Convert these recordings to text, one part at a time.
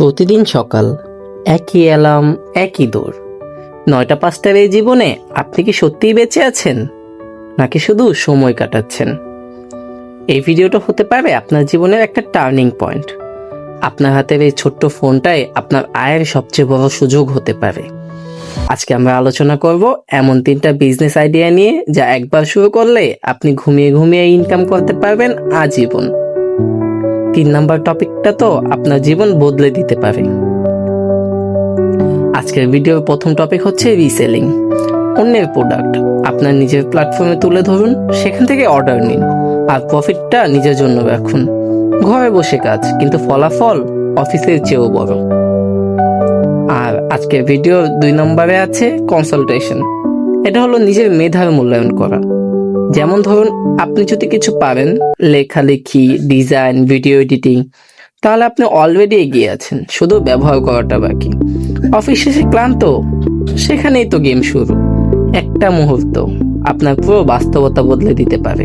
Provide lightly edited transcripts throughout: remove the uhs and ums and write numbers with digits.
প্রতিদিন সকাল একই অ্যালার্ম, একই দৌড়। ৯টা-৫টার এই জীবনে আপনি কি সত্যিই বেঁচে আছেন, নাকি শুধু সময় কাটাচ্ছেন? এই ভিডিওটা হতে পারে আপনার জীবনের একটা টার্নিং পয়েন্ট। আপনার হাতের এই ছোট্ট ফোনটাই আপনার আয়ের সবচেয়ে বড় সুযোগ হতে পারে। আজকে আমরা আলোচনা করব এমন 3টা বিজনেস আইডিয়া নিয়ে, যা একবার শুরু করলে আপনি ঘুমিয়ে ঘুমিয়ে ইনকাম করতে পারবেন আজীবন। 3 নাম্বার টপিকটা তো আপনার জীবন বদলে দিতে পারে। আজকের ভিডিওর প্রথম টপিক হচ্ছে রিসেলিং। অন্যের প্রোডাক্ট আপনার নিজের প্ল্যাটফর্মে তুলে ধরুন, সেখান থেকে অর্ডার নিন আর প্রফিটটা নিজের জন্য রাখুন। ঘরে বসে কাজ, কিন্তু ফলাফল অফিসের চেয়েও বড়। আর আজকের ভিডিওর 2 নম্বরে আছে কনসালটেশন। এটা হলো নিজের মেধার মূল্যায়ন করা। যেমন ধরুন, আপনি যদি কিছু পারেন, লেখালেখি, ডিজাইন, ভিডিও এডিটিং, তাহলে আপনি অলরেডি এগিয়ে আছেন, শুধু ব্যবহার করাটা বাকি। অফিস শেষে ক্লান্ত, সেখানেই তো গেম শুরু। একটা মুহূর্ত আপনার পুরো বাস্তবতা বদলে দিতে পারে।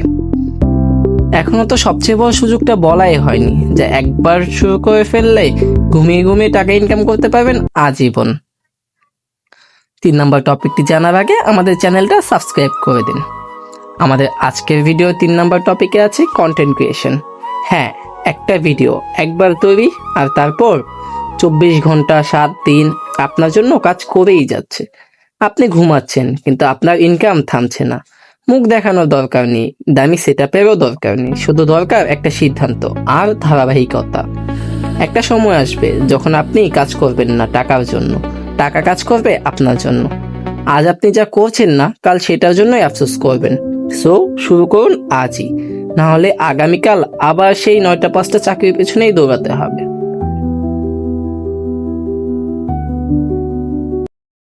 এখনো তো সবচেয়ে বড় সুযোগটা বলাই হয়নি, যে একবার শুরু করে ফেললে ঘুমিয়ে ঘুমিয়ে টাকা ইনকাম করতে পারবেন আজীবন। 3 নাম্বার টপিকটি জানার আগে আমাদের চ্যানেলটা সাবস্ক্রাইব করে দিন। আমাদের আজকের ভিডিও 3 নাম্বার টপিকে আছে কন্টেন্ট ক্রিয়েশন। হ্যাঁ, একটা ভিডিও একবার তৈরি, আর তারপর 24 ঘন্টা 7 দিন আপনার জন্য কাজ করেই যাচ্ছে। আপনি ঘুমাচ্ছেন, কিন্তু আপনার ইনকাম থামছে না। মুখ দেখানোর দরকার নেই, দামি সেটআপেরও দরকার নেই, শুধু দরকার একটা সিদ্ধান্ত আর ধারাবাহিকতা। একটা সময় আসবে যখন আপনি কাজ করবেন না টাকার জন্য, টাকা কাজ করবে আপনার জন্য। আজ আপনি যা করছেন না, কাল সেটার জন্যই আফসোস করবেন। সো শুরু করুন আজই, না হলে আগামীকাল আবার সেই 9টা-5টা চাকরির পেছনেই দৌড়াতে হবে।